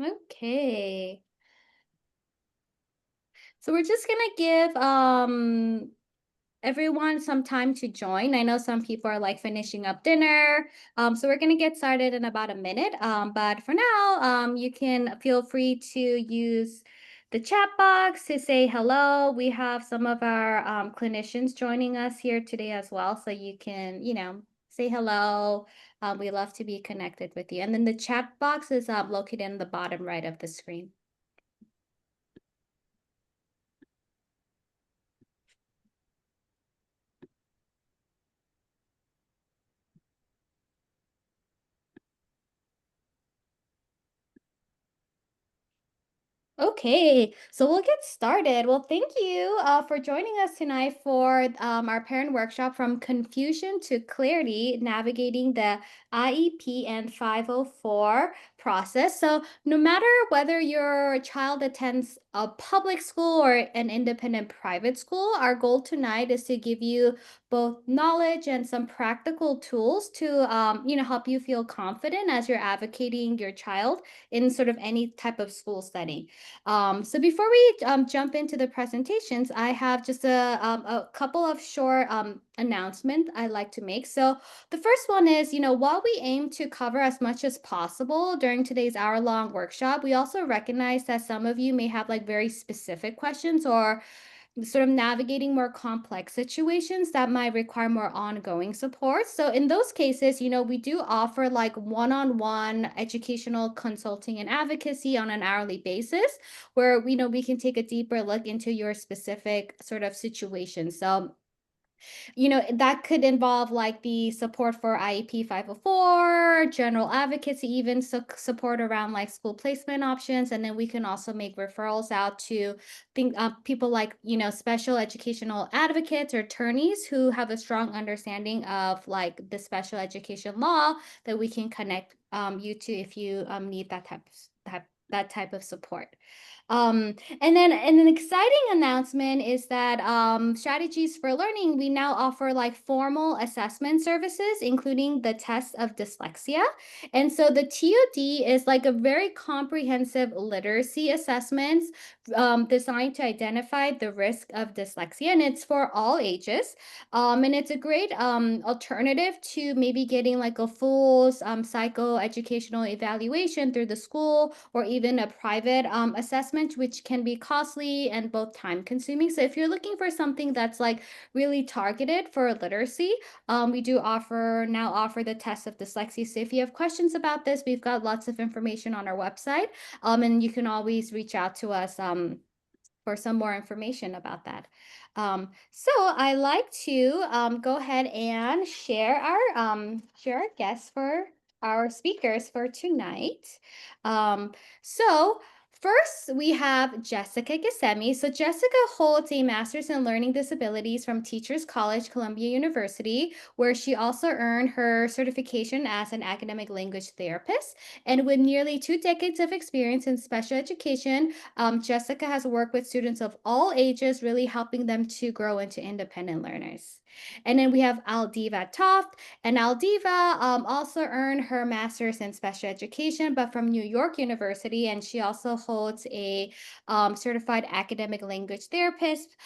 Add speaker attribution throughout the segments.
Speaker 1: Okay. So we're just gonna give everyone some time to join. I know some people are like finishing up dinner. So we're gonna get started in about a minute. But for now, you can feel free to use the chat box to say hello. We have some of our clinicians joining us here today as well. So you can, say hello. We love to be connected with you. And then the chat box is located in the bottom right of the screen. Okay, so we'll get started. Well, thank you for joining us tonight for our parent workshop from confusion to clarity, navigating the IEP and 504 process. So, no matter whether your child attends a public school or an independent private school, our goal tonight is to give you both knowledge and some practical tools to, help you feel confident as you're advocating your child in sort of any type of school setting. So before we jump into the presentations, I have just a couple of short announcements I'd like to make. So the first one is, while we aim to cover as much as possible during today's hour-long workshop, we also recognize that some of you may have like very specific questions or sort of navigating more complex situations that might require more ongoing support. So in those cases, we do offer like one-on-one educational consulting and advocacy on an hourly basis where we can take a deeper look into your specific sort of situation. So that could involve like the support for IEP 504, general advocacy, even support around like school placement options. And then we can also make referrals out to people like, special educational advocates or attorneys who have a strong understanding of like the special education law that we can connect you to if you need that type of support. And then an exciting announcement is that Strategies for Learning, we now offer like formal assessment services, including the test of dyslexia. And so the TOD is like a very comprehensive literacy assessment designed to identify the risk of dyslexia, and it's for all ages. And it's a great alternative to maybe getting like a full psychoeducational evaluation through the school or even a private assessment, which can be costly and both time consuming. So if you're looking for something that's like really targeted for literacy, we do offer the test of dyslexia. So if you have questions about this, we've got lots of information on our website, and you can always reach out to us for some more information about that. So I like to go ahead and share our guests for our speakers for tonight. Um, so first we have Jessica Gasemi. So Jessica holds a master's in learning disabilities from Teachers College, Columbia University, where she also earned her certification as an academic language therapist. And with nearly 2 decades of experience in special education, Jessica has worked with students of all ages, really helping them to grow into independent learners. And then we have Aldiva Toft, and Aldiva also earned her master's in special education, but from New York University, and she also holds a certified academic language therapist.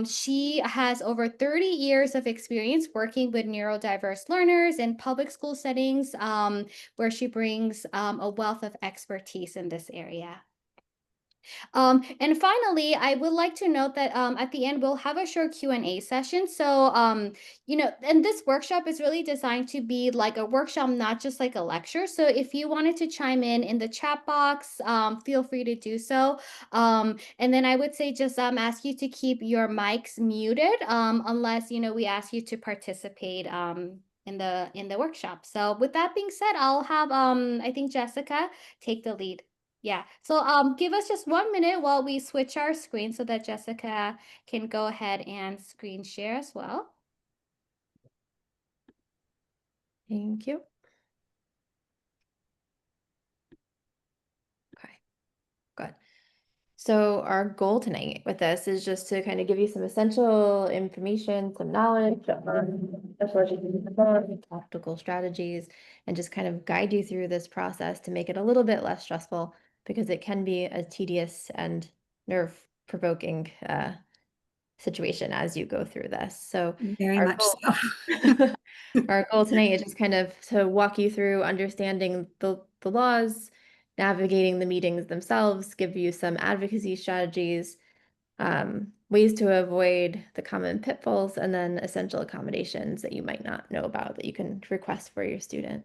Speaker 1: She has over 30 years of experience working with neurodiverse learners in public school settings, where she brings a wealth of expertise in this area. And finally, I would like to note that at the end we'll have a short Q&A session. So, and this workshop is really designed to be like a workshop, not just like a lecture. So if you wanted to chime in the chat box, feel free to do so. And then I would say just ask you to keep your mics muted unless we ask you to participate in the workshop. So with that being said, I'll have I think Jessica take the lead. Yeah. So give us just 1 minute while we switch our screen so that Jessica can go ahead and screen share as well.
Speaker 2: Thank you. Okay, good. So our goal tonight with this is just to kind of give you some essential information, some knowledge, practical strategies, and just kind of guide you through this process to make it a little bit less stressful because it can be a tedious and nerve-provoking situation as you go through this. So
Speaker 3: Very
Speaker 2: our
Speaker 3: much
Speaker 2: goal
Speaker 3: so.
Speaker 2: our goal tonight is just kind of to walk you through understanding the laws, navigating the meetings themselves, give you some advocacy strategies, ways to avoid the common pitfalls, and then essential accommodations that you might not know about that you can request for your student.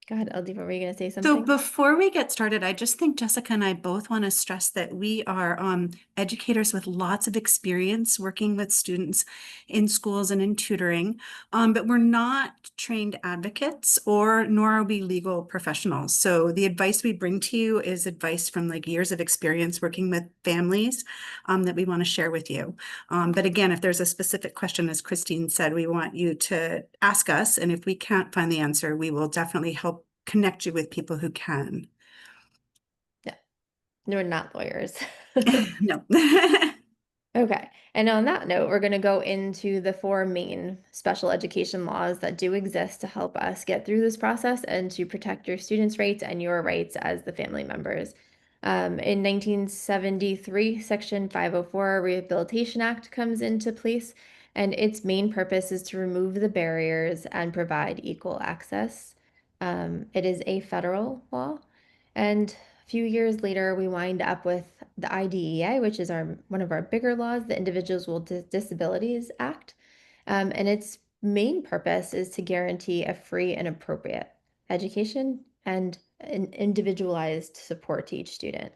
Speaker 2: Go ahead, Elsie, were you going to say
Speaker 3: So
Speaker 2: something?
Speaker 3: before we get started, I just think Jessica and I both want to stress that we are educators with lots of experience working with students in schools and in tutoring, but we're not trained advocates or nor are we legal professionals. So the advice we bring to you is advice from like years of experience working with families that we want to share with you. But again, if there's a specific question, as Christine said, we want you to ask us, and if we can't find the answer, we will definitely help connect you with people who can.
Speaker 2: Yeah, we're not lawyers.
Speaker 3: No.
Speaker 2: Okay, and on that note, we're going to go into the four main special education laws that do exist to help us get through this process and to protect your students' rights and your rights as the family members. In 1973, Section 504 Rehabilitation Act comes into place, and its main purpose is to remove the barriers and provide equal access. It is a federal law, and a few years later, we wind up with the IDEA, which is one of our bigger laws, the Individuals with Disabilities Act. And its main purpose is to guarantee a free and appropriate education and an individualized support to each student.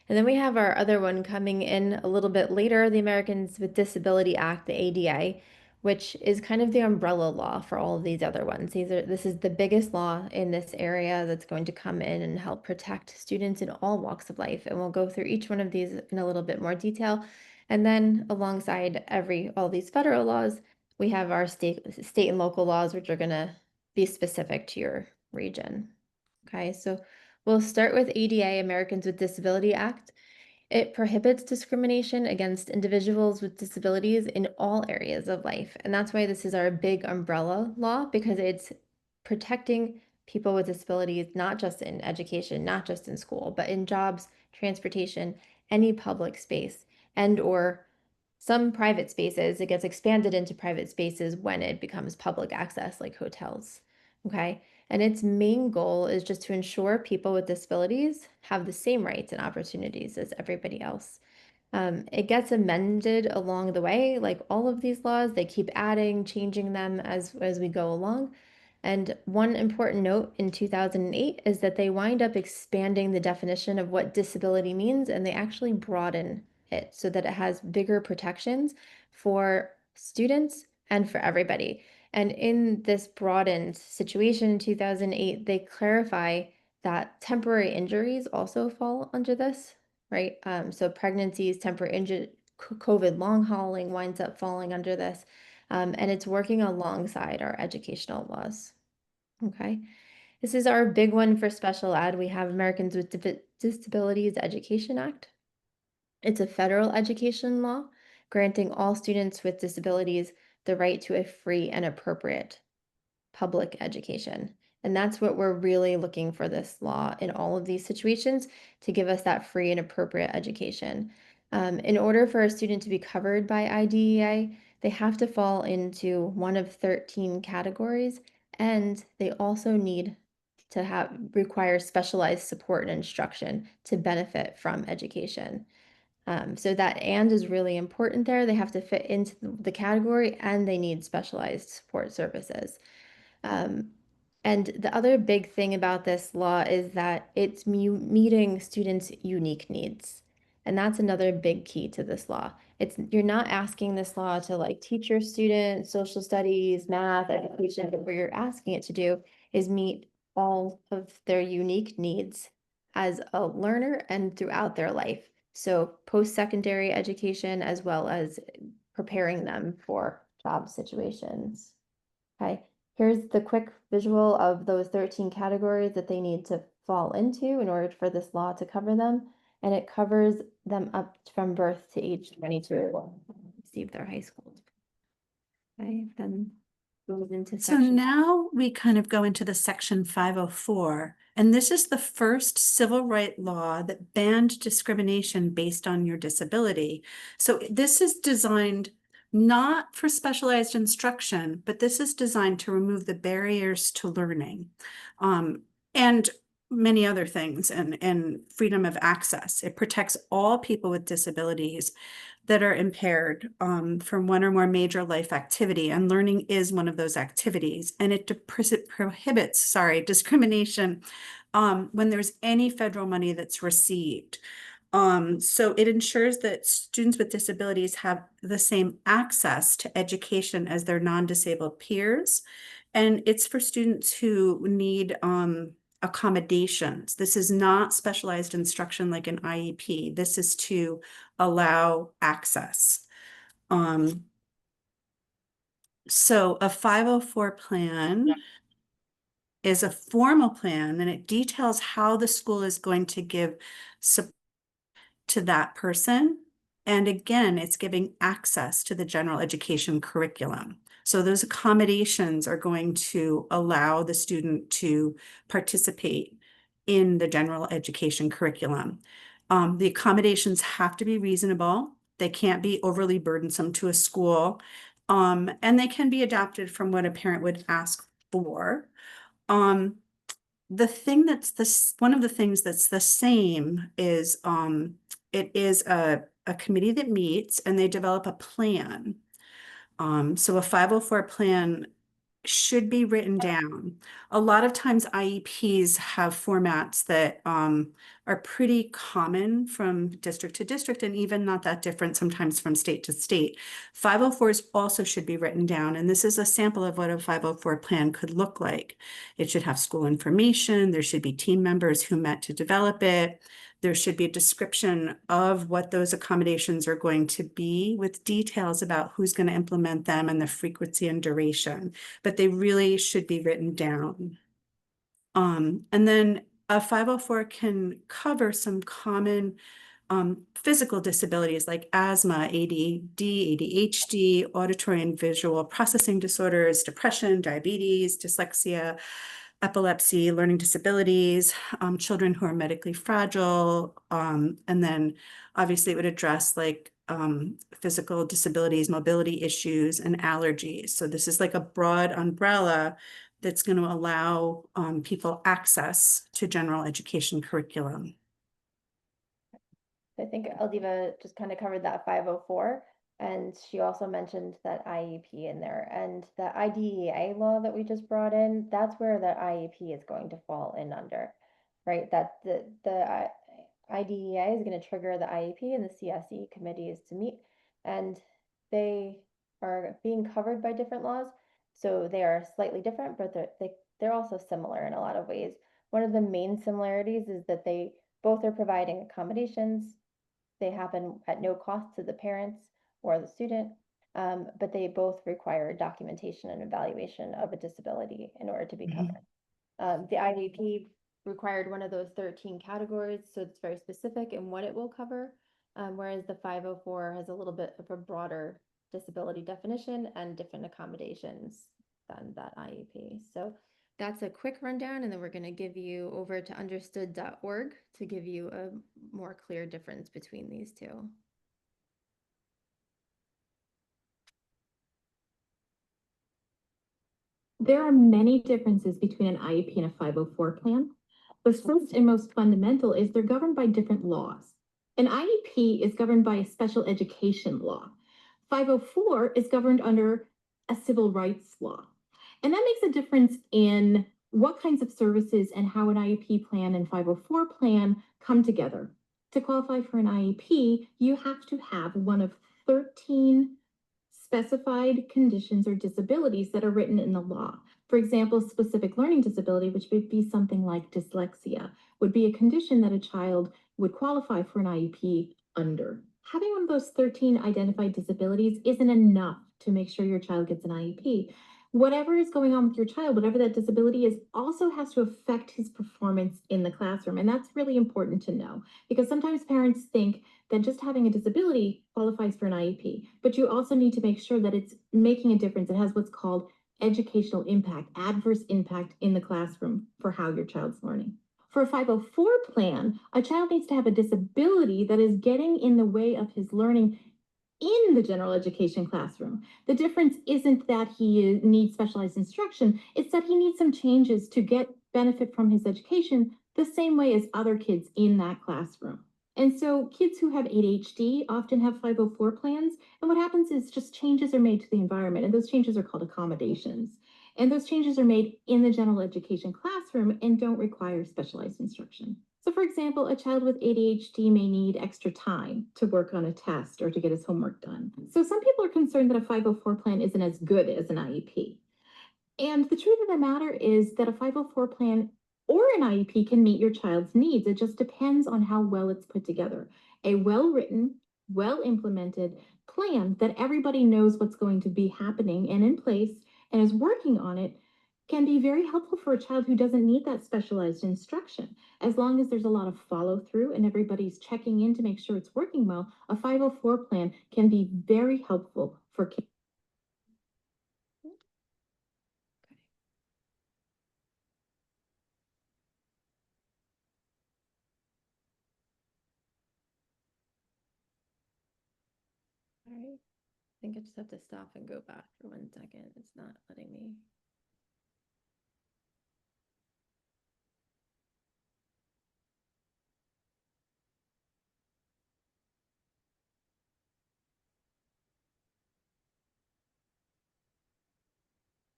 Speaker 2: And then we have our other one coming in a little bit later, the Americans with Disability Act, the ADA, which is kind of the umbrella law for all of these other ones. This is the biggest law in this area that's going to come in and help protect students in all walks of life. And we'll go through each one of these in a little bit more detail. And then alongside all these federal laws, we have our state and local laws, which are going to be specific to your region. Okay, so we'll start with ADA, Americans with Disability Act. It prohibits discrimination against individuals with disabilities in all areas of life. And that's why this is our big umbrella law, because it's protecting people with disabilities, not just in education, not just in school, but in jobs, transportation, any public space, and or some private spaces. It gets expanded into private spaces when it becomes public access, like hotels. Okay. And its main goal is just to ensure people with disabilities have the same rights and opportunities as everybody else. It gets amended along the way, like all of these laws, they keep adding, changing them as we go along. And one important note in 2008 is that they wind up expanding the definition of what disability means, and they actually broaden it so that it has bigger protections for students and for everybody. And in this broadened situation in 2008, they clarify that temporary injuries also fall under this, right? So pregnancies, temporary injury, COVID long hauling winds up falling under this. And it's working alongside our educational laws. Okay. This is our big one for special ed. We have Americans with Disabilities Education Act. It's a federal education law granting all students with disabilities the right to a free and appropriate public education. And that's what we're really looking for this law in all of these situations, to give us that free and appropriate education. In order for a student to be covered by IDEA, they have to fall into one of 13 categories, and they also need to require specialized support and instruction to benefit from education. So that and is really important there. They have to fit into the category, and they need specialized support services. Um, and the other big thing about this law is that it's meeting students' unique needs. And that's another big key to this law. You're not asking this law to like teach your students social studies, math, education, but what you're asking it to do is meet all of their unique needs as a learner and throughout their life. So post-secondary education as well as preparing them for job situations. Okay, here's the quick visual of those 13 categories that they need to fall into in order for this law to cover them. And it covers them up from birth to age 22, receive their high school. Okay, then goes into
Speaker 3: So
Speaker 2: section.
Speaker 3: now we kind of go into the section 504, and this is the first civil right law that banned discrimination based on your disability. So this is designed not for specialized instruction, but this is designed to remove the barriers to learning, and many other things, and freedom of access. It protects all people with disabilities that are impaired from one or more major life activity, and learning is one of those activities. And it prohibits, discrimination when there's any federal money that's received. So it ensures that students with disabilities have the same access to education as their non-disabled peers. And it's for students who need accommodations. This is not specialized instruction like an IEP. This is to allow access. So a 504 plan is a formal plan, and it details how the school is going to give support to that person. And again, it's giving access to the general education curriculum. So those accommodations are going to allow the student to participate in the general education curriculum. The accommodations have to be reasonable. They can't be overly burdensome to a school. And they can be adapted from what a parent would ask for. The thing that's one of the things that's the same is it is a committee that meets and they develop a plan. So a 504 plan should be written down. A lot of times IEPs have formats that are pretty common from district to district, and even not that different sometimes from state to state. 504s also should be written down, and this is a sample of what a 504 plan could look like. It should have school information. There should be team members who met to develop it. There should be a description of what those accommodations are going to be, with details about who's going to implement them and the frequency and duration, but they really should be written down. And then a 504 can cover some common physical disabilities like asthma, ADD, ADHD, auditory and visual processing disorders, depression, diabetes, dyslexia, epilepsy, learning disabilities, children who are medically fragile, and then obviously it would address like physical disabilities, mobility issues, and allergies. So this is like a broad umbrella that's going to allow people access to general education curriculum.
Speaker 2: I think Aldiva just kind of covered that 504, and she also mentioned that IEP in there, and the IDEA law that we just brought in, that's where the IEP is going to fall in under, right? That the IDEA is going to trigger the IEP and the CSE committees to meet, and they are being covered by different laws, so they are slightly different, but they're also similar in a lot of ways. One of the main similarities is that they both are providing accommodations. They happen at no cost to the parents or the student, but they both require documentation and evaluation of a disability in order to be covered. The IEP required one of those 13 categories, so it's very specific in what it will cover, whereas the 504 has a little bit of a broader disability definition and different accommodations than that IEP. So that's a quick rundown, and then we're going to give you over to understood.org to give you a more clear difference between these two.
Speaker 1: There are many differences between an IEP and a 504 plan. The first and most fundamental is they're governed by different laws. An IEP is governed by a special education law. 504 is governed under a civil rights law. And that makes a difference in what kinds of services and how an IEP plan and 504 plan come together. To qualify for an IEP, you have to have one of 13 specified conditions or disabilities that are written in the law. For example, specific learning disability, which would be something like dyslexia, would be a condition that a child would qualify for an IEP under. Having one of those 13 identified disabilities isn't enough to make sure your child gets an IEP. Whatever is going on with your child, whatever that disability is, also has to affect his performance in the classroom. And that's really important to know, because sometimes parents think that just having a disability qualifies for an IEP, but you also need to make sure that it's making a difference. It has what's called
Speaker 4: educational impact, adverse impact in the classroom for how your child's learning. For a 504 plan, a child needs to have a disability that is getting in the way of his learning in the general education classroom. The difference isn't that he needs specialized instruction, it's that he needs some changes to get benefit from his education the same way as other kids in that classroom. And so kids who have ADHD often have 504 plans. And what happens is just changes are made to the environment, and those changes are called accommodations. And those changes are made in the general education classroom and don't require specialized instruction. So, for example, a child with ADHD may need extra time to work on a test or to get his homework done. So, some people are concerned that a 504 plan isn't as good as an IEP. And the truth of the matter is that a 504 plan or an IEP can meet your child's needs. It just depends on how well it's put together. A well written, well implemented plan that everybody knows what's going to be happening and in place and is working on it can be very helpful for a child who doesn't need that specialized instruction. As long as there's a lot of follow through and everybody's checking in to make sure it's working well, a 504 plan can be very helpful for kids.
Speaker 2: All right. I think I just have to stop and go back for 1 second. It's not letting me.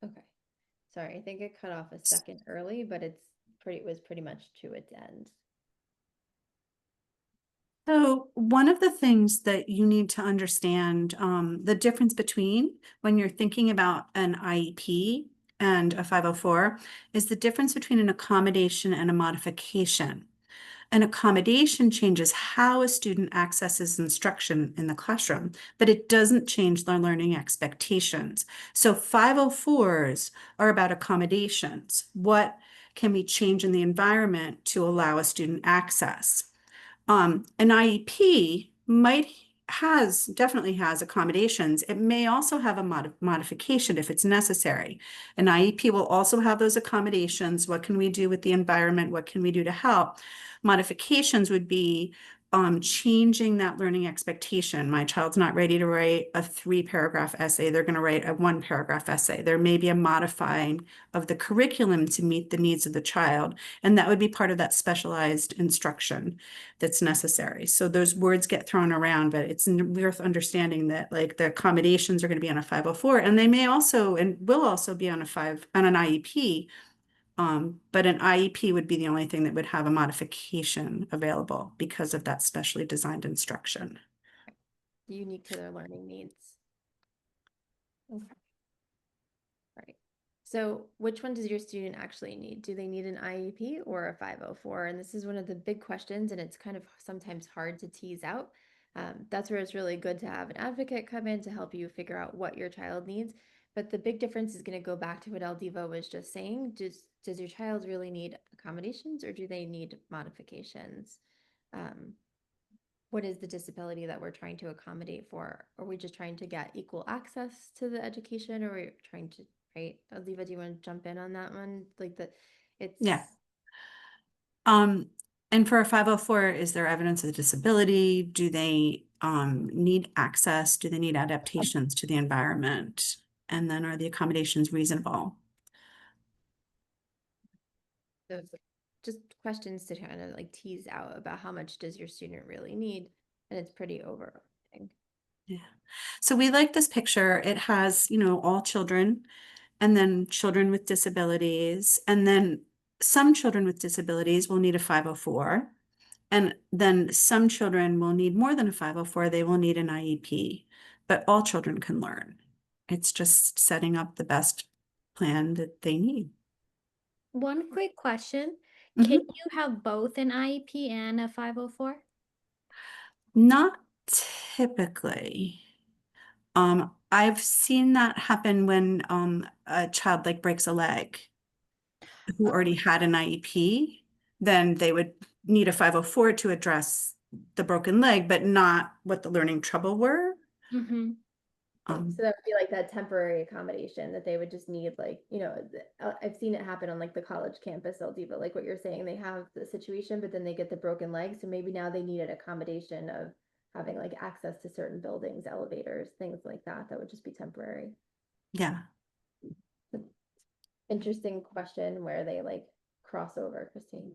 Speaker 2: Okay. Sorry, I think it cut off a second early, but it was pretty much to its end.
Speaker 3: So one of the things that you need to understand, the difference between when you're thinking about an IEP and a 504 is the difference between an accommodation and a modification. An accommodation changes how a student accesses instruction in the classroom, but it doesn't change their learning expectations. So 504s are about accommodations. What can we change in the environment to allow a student access? An IEP definitely has accommodations. It may also have a modification if it's necessary. An IEP will also have those accommodations. What can we do with the environment? What can we do to help? Modifications would be changing that learning expectation. My child's not ready to write a 3-paragraph essay. They're going to write a 1-paragraph essay. There may be a modifying of the curriculum to meet the needs of the child, and that would be part of that specialized instruction that's necessary. So those words get thrown around, but it's worth understanding that like the accommodations are going to be on a 504, and they may also and will also be on an IEP. But an IEP would be the only thing that would have a modification available because of that specially designed instruction.
Speaker 2: Unique to their learning needs. Okay. Right. So which one does your student actually need? Do they need an IEP or a 504? And this is one of the big questions, and it's kind of sometimes hard to tease out. That's where it's really good to have an advocate come in to help you figure out what your child needs. But the big difference is going to go back to what Aldiva was just saying. Does your child really need accommodations, or do they need modifications? What is the disability that we're trying to accommodate for? Are we just trying to get equal access to the education, or are we trying to, right? Aliva, do you want to jump in on that one? Like it's
Speaker 3: Yeah. And for a 504, is there evidence of disability? Do they need access? Do they need adaptations to the environment? And then are the accommodations reasonable?
Speaker 2: those just questions to kind of like tease out about how much does your student really need, and it's pretty overwhelming.
Speaker 3: Yeah. So we like this picture. It has, all children, and then children with disabilities, and then some children with disabilities will need a 504. And then some children will need more than a 504. They will need an IEP, but all children can learn. It's just setting up the best plan that they need.
Speaker 1: One quick question. Can
Speaker 3: Mhm.
Speaker 1: you have both an IEP and a 504?
Speaker 3: Not typically. I've seen that happen when a child like breaks a leg who already had an IEP, then they would need a 504 to address the broken leg, but not what the learning trouble were.
Speaker 1: Mm-hmm.
Speaker 2: So that would be like that temporary accommodation that they would just need, like, I've seen it happen on like the college campus, they'll do, but like what you're saying, they have the situation, but then they get the broken leg. So maybe now they need an accommodation of having like access to certain buildings, elevators, things like that. That would just be temporary.
Speaker 3: Yeah.
Speaker 2: Interesting question where they like cross over, Christine.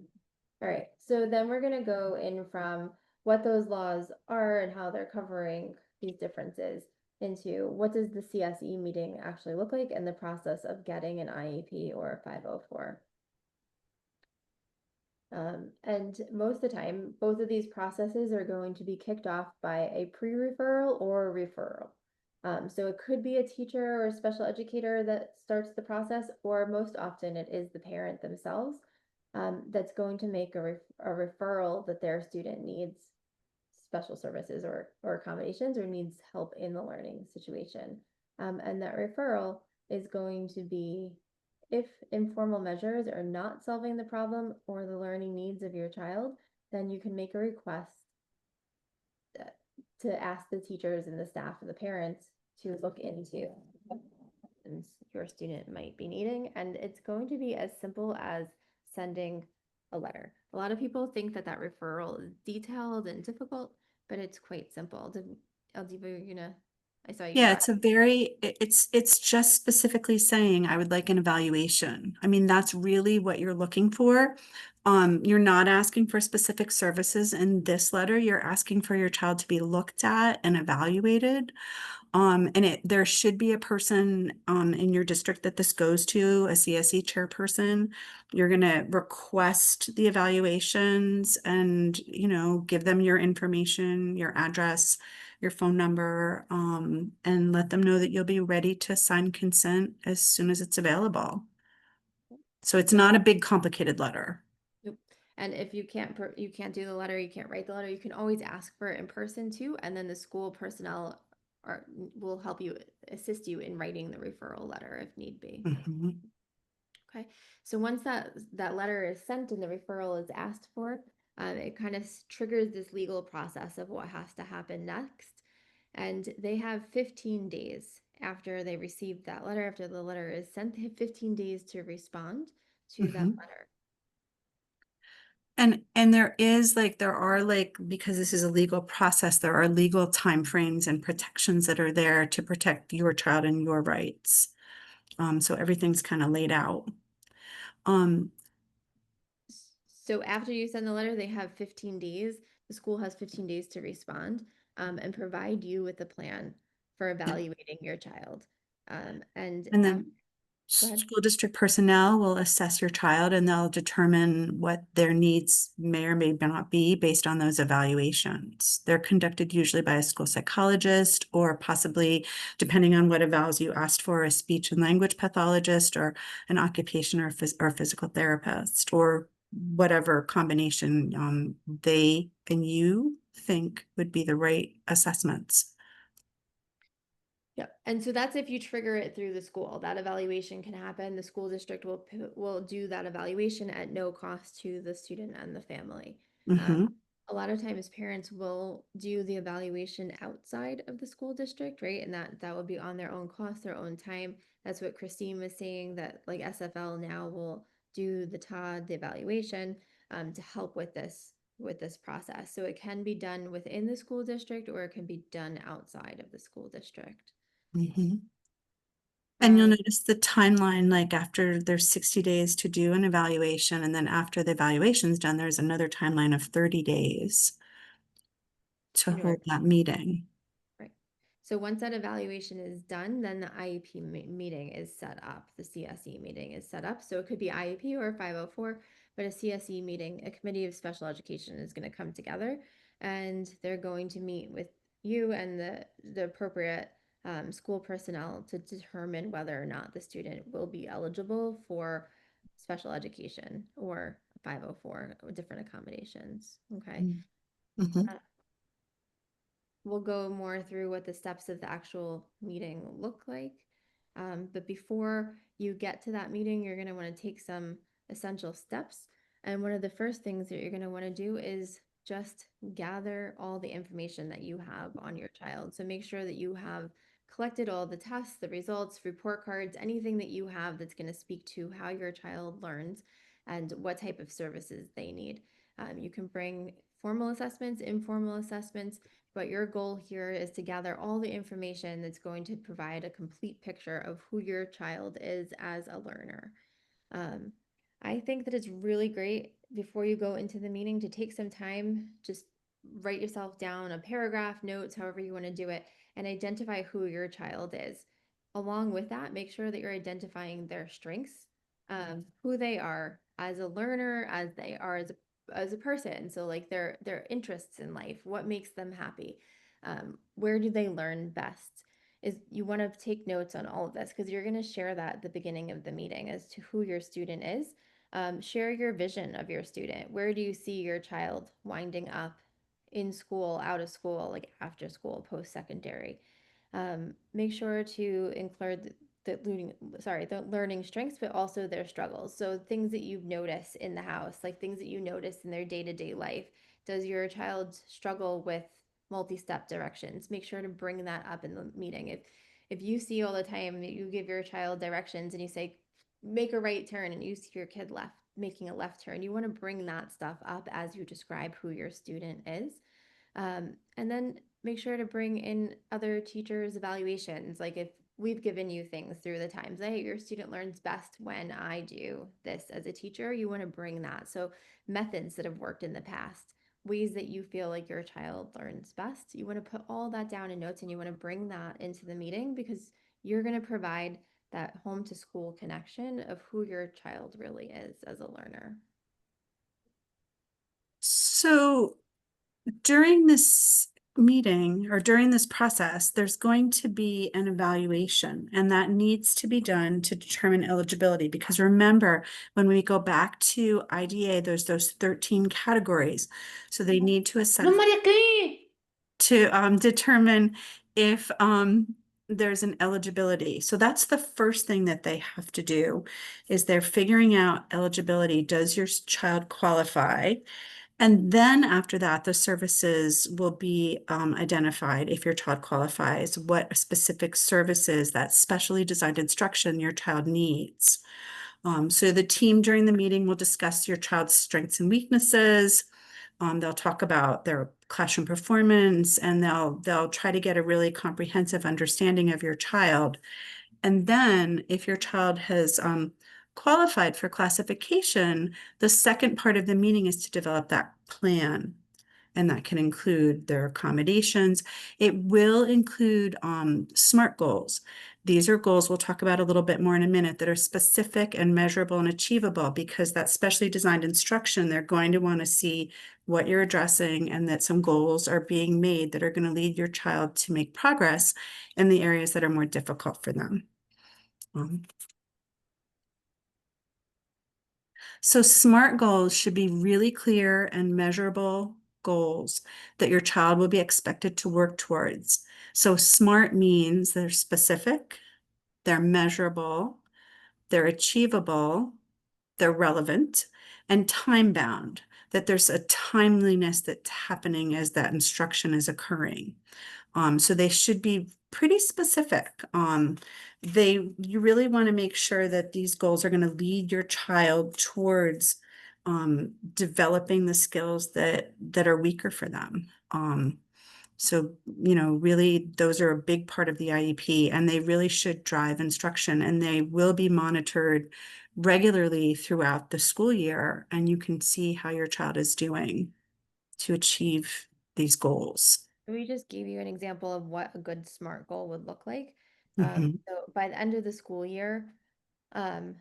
Speaker 2: All right, so then we're gonna go in from what those laws are and how they're covering these differences into what does the CSE meeting actually look like and the process of getting an IEP or a 504. And most of the time, both of these processes are going to be kicked off by a pre-referral or a referral. So it could be a teacher or a special educator that starts the process, or most often it is the parent themselves that's going to make a referral that their student needs special services or accommodations or needs help in the learning situation. And that referral is going to be if informal measures are not solving the problem or the learning needs of your child, then you can make a request to ask the teachers and the staff and the parents to look into what your student might be needing. And it's going to be as simple as sending a letter. A lot of people think that that referral is detailed and difficult, but it's quite simple. Aldiva, I saw you
Speaker 3: Yeah,
Speaker 2: got.
Speaker 3: it's it's just specifically saying I would like an evaluation. I mean, that's really what you're looking for. You're not asking for specific services in this letter. You're asking for your child to be looked at and evaluated. And there should be a person in your district that this goes to, a CSE chairperson. You're going to request the evaluations and, give them your information, your address, your phone number, and let them know that you'll be ready to sign consent as soon as it's available. So it's not a big, complicated letter.
Speaker 2: And if you can't do the letter, you can't write the letter, you can always ask for it in person too, and then the school personnel will help you, assist you in writing the referral letter if need be.
Speaker 3: Mhm.
Speaker 2: Okay, so once that letter is sent and the referral is asked for, it kind of triggers this legal process of what has to happen next. And they have 15 days after they receive that letter, after the letter is sent, they have 15 days to respond to that
Speaker 3: Mhm.
Speaker 2: letter.
Speaker 3: And there are because this is a legal process, there are legal timeframes and protections that are there to protect your child and your rights. So everything's kind of laid out. Um,
Speaker 2: So after you send the letter, they have 15 days. The school has 15 days to respond and provide you with a plan for evaluating your child. And
Speaker 3: and
Speaker 2: after,
Speaker 3: then
Speaker 2: go ahead.
Speaker 3: school district personnel will assess your child and they'll determine what their needs may or may not be based on those evaluations. They're conducted usually by a school psychologist or possibly, depending on what evals you asked for, a speech and language pathologist or an occupation or physical therapist or whatever combination they and you think would be the right assessments.
Speaker 2: Yep. And so that's if you trigger it through the school. That evaluation can happen. The school district will do that evaluation at no cost to the student and the family.
Speaker 3: Mm-hmm.
Speaker 2: A lot of times parents will do the evaluation outside of the school district, right? And that would be on their own cost, their own time. That's what Christine was saying, that like SFL now will do the TOD, the evaluation, to help with this process. So it can be done within the school district or it can be done outside of the school district.
Speaker 3: Mm-hmm. And you'll
Speaker 2: Um,
Speaker 3: notice the timeline, like after there's 60 days to do an evaluation, and then after the evaluation's done, there's another timeline of 30 days to
Speaker 2: in order
Speaker 3: hold that meeting.
Speaker 2: Right. So once that evaluation is done, then the IEP meeting is set up. The CSE meeting is set up. So it could be IEP or 504, but a CSE meeting, a committee of special education, is going to come together and they're going to meet with you and the appropriate school personnel to determine whether or not the student will be eligible for special education or 504 or different accommodations. Okay.
Speaker 3: Mm-hmm.
Speaker 2: We'll go more through what the steps of the actual meeting look like. But before you get to that meeting, you're going to want to take some essential steps. And one of the first things that you're going to want to do is just gather all the information that you have on your child. So make sure that you have collected all the tests, the results, report cards, anything that you have that's going to speak to how your child learns and what type of services they need. You can bring formal assessments, informal assessments, but your goal here is to gather all the information that's going to provide a complete picture of who your child is as a learner. Um, I think that it's really great before you go into the meeting to take some time, just write yourself down a paragraph, notes, however you want to do it, and identify who your child is. Along with that, make sure that you're identifying their strengths, who they are as a learner, as they are as a person. So like their interests in life, what makes them happy, where do they learn best? Is you want to take notes on all of this because you're going to share that at the beginning of the meeting as to who your student is. Share your vision of your student. Where do you see your child winding up in school, out of school, like after school, post-secondary? Make sure to include the learning strengths, but also their struggles. So things that you notice in the house, like things that you notice in their day-to-day life. Does your child struggle with multi-step directions? Make sure to bring that up in the meeting. If you see all the time that you give your child directions and you say, make a right turn, and you see your kid left making a left turn, you want to bring that stuff up as you describe who your student is. And then make sure to bring in other teachers' evaluations. Like if we've given you things through the times, hey, your student learns best when I do this as a teacher, you want to bring that. So methods that have worked in the past, ways that you feel like your child learns best, you want to put all that down in notes and you want to bring that into the meeting because you're going to provide that home to school connection of who your child really is as a learner.
Speaker 3: So during this meeting or during this process, there's going to be an evaluation, and that needs to be done to determine eligibility. Because remember, when we go back to IDA, there's those 13 categories. So they need to assess to determine if there's an eligibility. So that's the first thing that they have to do is they're figuring out eligibility. Does your child qualify? And then after that, the services will be identified if your child qualifies, what specific services, that specially designed instruction your child needs. So the team during the meeting will discuss your child's strengths and weaknesses. They'll talk about their classroom performance, and they'll try to get a really comprehensive understanding of your child. And then if your child has qualified for classification, the second part of the meeting is to develop that plan. And that can include their accommodations. It will include SMART goals. These are goals we'll talk about a little bit more in a minute that are specific and measurable and achievable, because that specially designed instruction, they're going to want to see what you're addressing and that some goals are being made that are going to lead your child to make progress in the areas that are more difficult for them. So SMART goals should be really clear and measurable goals that your child will be expected to work towards. So SMART means they're specific, they're measurable, they're achievable, they're relevant, and time-bound, that there's a timeliness that's happening as that instruction is occurring. So they should be pretty specific. You really want to make sure that these goals are going to lead your child towards developing the skills that are weaker for them. So, really, those are a big part of the IEP, and they really should drive instruction, and they will be monitored regularly throughout the school year, and you can see how your child is doing to achieve these goals.
Speaker 2: We just gave you an example of what a good SMART goal would look like.
Speaker 3: Mhm.
Speaker 2: So by the end of the school year, um,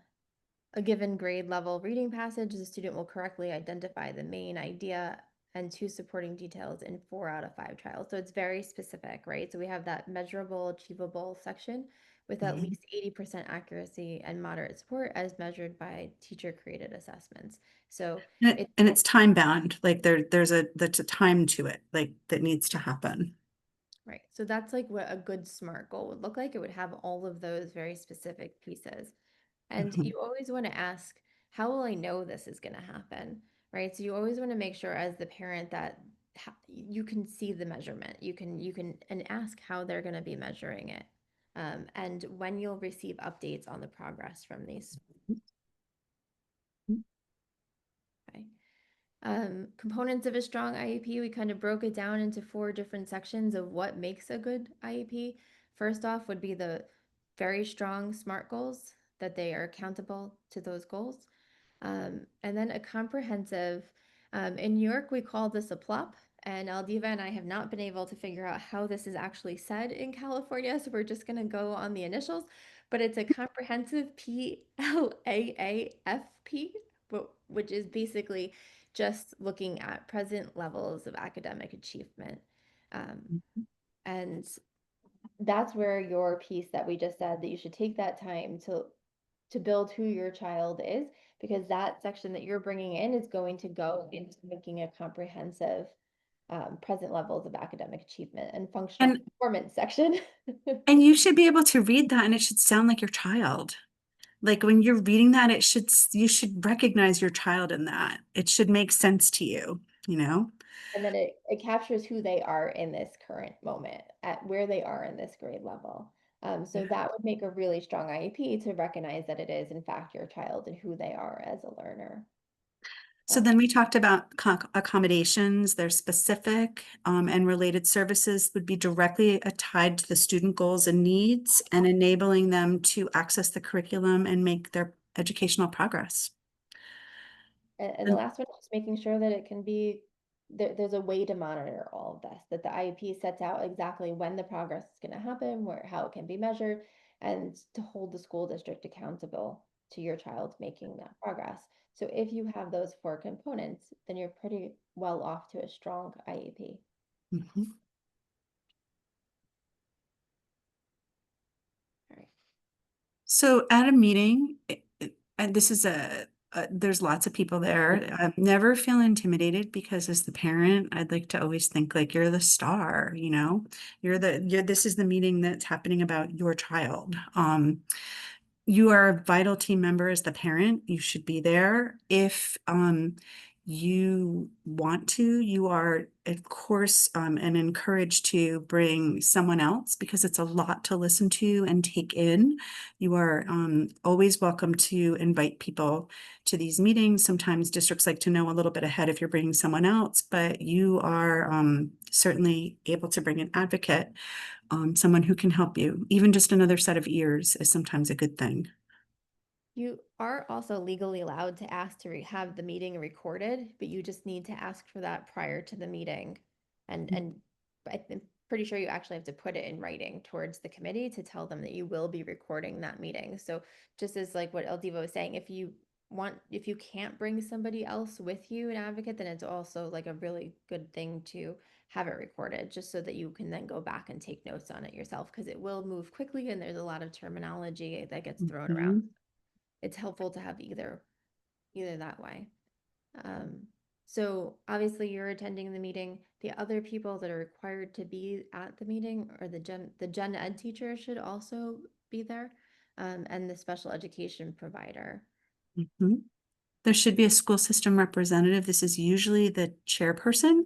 Speaker 2: a given grade level reading passage, the student will correctly identify the main idea and two supporting details in 4 out of 5 trials. So it's very specific, right? So we have that measurable, achievable section with at least 80% accuracy and moderate support as measured by teacher-created assessments. So
Speaker 3: And it's time bound, like there's a time to it, like that needs to happen.
Speaker 2: right. So that's like what a good SMART goal would look like. It would have all of those very specific pieces. And
Speaker 3: Mhm.
Speaker 2: you always want to ask, how will I know this is going to happen? Right? So you always want to make sure as the parent that you can see the measurement. You can and ask how they're going to be measuring it. and when you'll receive updates on the progress from these. Okay. Components of a strong IEP, we kind of broke it down into 4 different sections of what makes a good IEP. First off would be the very strong SMART goals, that they are accountable to those goals. And then a comprehensive, in New York, we call this a plop. And Aldiva and I have not been able to figure out how this is actually said in California, so we're just going to go on the initials. But it's a comprehensive PLAAFP, which is basically just looking at present levels of academic achievement. And that's where your piece that we just said, that you should take that time to build who your child is, because that section that you're bringing in is going to go into making a comprehensive present levels of academic achievement and functional
Speaker 3: And
Speaker 2: performance section.
Speaker 3: and you should be able to read that and it should sound like your child. Like when you're reading that, you should recognize your child in that. It should make sense to you, you know?
Speaker 2: And then it captures who they are in this current moment, at where they are in this grade level. So that would make a really strong IEP, to recognize that it is in fact your child and who they are as a learner.
Speaker 3: So then we talked about accommodations. They're specific, and related services would be directly tied to the student goals and needs, and enabling them to access the curriculum and make their educational progress.
Speaker 2: And the last one is making sure that it can be, there's a way to monitor all of this, that the IEP sets out exactly when the progress is going to happen, how it can be measured, and to hold the school district accountable to your child making that progress. So if you have those 4 components, then you're pretty well off to a strong IEP.
Speaker 3: Mhm.
Speaker 2: All right.
Speaker 3: So at a meeting, and this is there's lots of people there. Never feel intimidated, because as the parent, I'd like to always think like you're the star, you know, this is the meeting that's happening about your child. You are a vital team member as the parent. You should be there. If you want to, you are, of course, and encouraged to bring someone else, because it's a lot to listen to and take in. You are always welcome to invite people to these meetings. Sometimes districts like to know a little bit ahead if you're bringing someone else, but you are certainly able to bring an advocate, someone who can help you. Even just another set of ears is sometimes a good thing.
Speaker 2: You are also legally allowed to ask to have the meeting recorded, but you just need to ask for that prior to the meeting. And I'm pretty sure you actually have to put it in writing towards the committee to tell them that you will be recording that meeting. So just as like what Eldiva was saying, if you can't bring somebody else with you, an advocate, then it's also like a really good thing to have it recorded, just so that you can then go back and take notes on it yourself, because it will move quickly and there's a lot of terminology that gets thrown around.
Speaker 3: Mhm.
Speaker 2: It's helpful to have either that way. Um, so obviously you're attending the meeting. The other people that are required to be at the meeting, or the gen ed teacher should also be there, and the special education provider.
Speaker 3: Mhm. There should be a school system representative. This is usually the chairperson,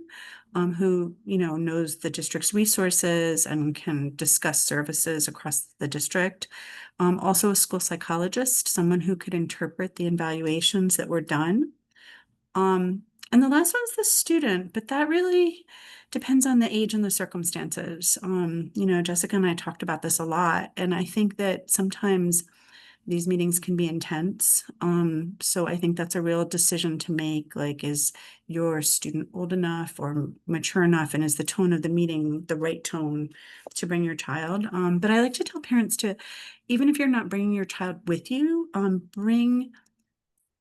Speaker 3: who, knows the district's resources and can discuss services across the district. Also a school psychologist, someone who could interpret the evaluations that were done. And the last one's the student, but that really depends on the age and the circumstances. Jessica and I talked about this a lot, and I think that sometimes these meetings can be intense. So I think that's a real decision to make. Like, is your student old enough or mature enough? And is the tone of the meeting the right tone to bring your child? But I like to tell parents to, even if you're not bringing your child with you, bring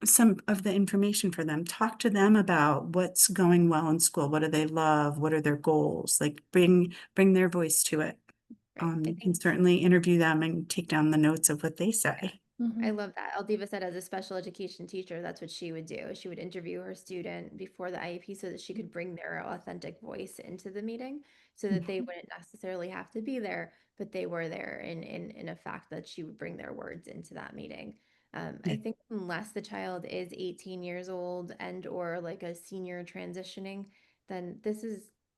Speaker 3: some of the information for them. Talk to them about what's going well in school. What do they love? What are their goals? Like, bring their voice to it.
Speaker 2: Right. I
Speaker 3: You can
Speaker 2: think
Speaker 3: certainly interview them and take down the notes of what they say.
Speaker 2: I love that. Aldiva said as a special education teacher, that's what she would do. She would interview her student before the IEP so that she could bring their authentic voice into the meeting, so that they wouldn't necessarily have to be there, but they were there in a fact that she would bring their words into that meeting. I think unless the child is 18 years old and or like a senior transitioning, then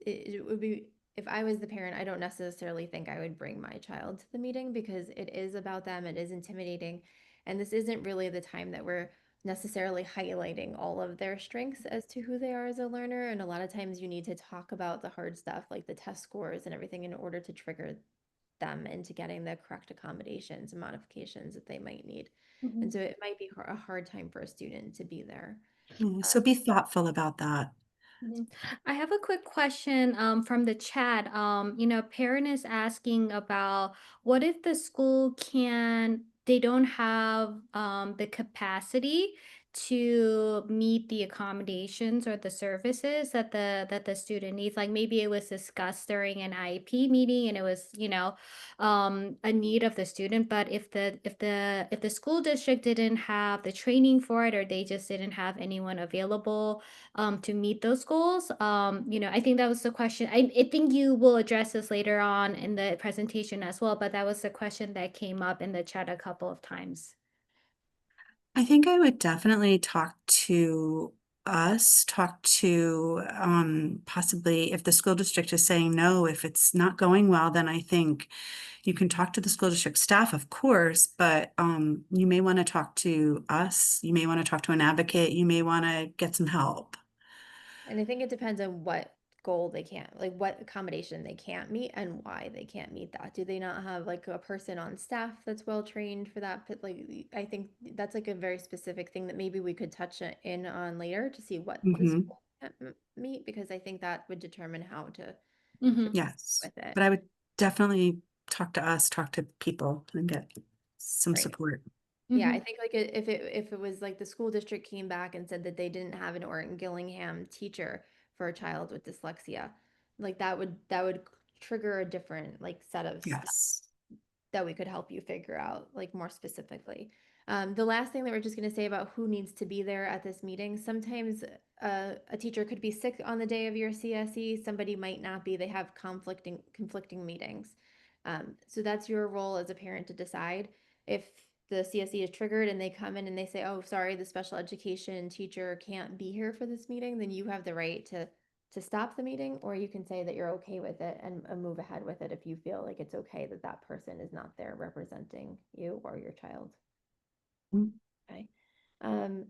Speaker 2: it would be if I was the parent, I don't necessarily think I would bring my child to the meeting because it is about them, it is intimidating, and this isn't really the time that we're necessarily highlighting all of their strengths as to who they are as a learner. And a lot of times you need to talk about the hard stuff like the test scores and everything in order to trigger them into getting the correct accommodations and modifications that they might need. And
Speaker 1: Mhm.
Speaker 2: so it might be a hard time for a student to be there.
Speaker 3: So be thoughtful about that.
Speaker 1: Mhm. I have a quick question from the chat. Parent is asking about what if the school they don't have the capacity to meet the accommodations or the services that the student needs. Like maybe it was discussed during an IEP meeting and it was, a need of the student. But if the school district didn't have the training for it or they just didn't have anyone available to meet those goals. I think that was the question. I think you will address this later on in the presentation as well, but that was the question that came up in the chat a couple of times.
Speaker 3: I think I would definitely talk to possibly if the school district is saying no, if it's not going well, then I think you can talk to the school district staff, of course, but you may want to talk to us, you may want to talk to an advocate, you may want to get some help.
Speaker 2: And I think it depends on what goal they can't, like what accommodation they can't meet and why they can't meet that. Do they not have like a person on staff that's well trained for that? But like, I think that's like a very specific thing that maybe we could touch in on later to see what the
Speaker 3: Hmm.
Speaker 2: school can't meet, because I think that would determine how to
Speaker 1: Hmm.
Speaker 3: Yes,
Speaker 2: with it.
Speaker 3: but I would definitely talk to us, talk to people and get some
Speaker 2: Right.
Speaker 3: support.
Speaker 2: Yeah, I
Speaker 1: Hmm.
Speaker 2: think like if it was like the school district came back and said that they didn't have an Orton Gillingham teacher for a child with dyslexia, like that would trigger a different like set of steps
Speaker 3: Yes.
Speaker 2: that we could help you figure out like more specifically. The last thing that we're just going to say about who needs to be there at this meeting, sometimes a teacher could be sick on the day of your CSE, somebody might not be, they have conflicting meetings. So that's your role as a parent to decide. If the CSE is triggered and they come in and they say, oh, sorry, the special education teacher can't be here for this meeting, then you have the right to stop the meeting, or you can say that you're okay with it and move ahead with it if you feel like it's okay that that person is not there representing you or your child. Okay. Um,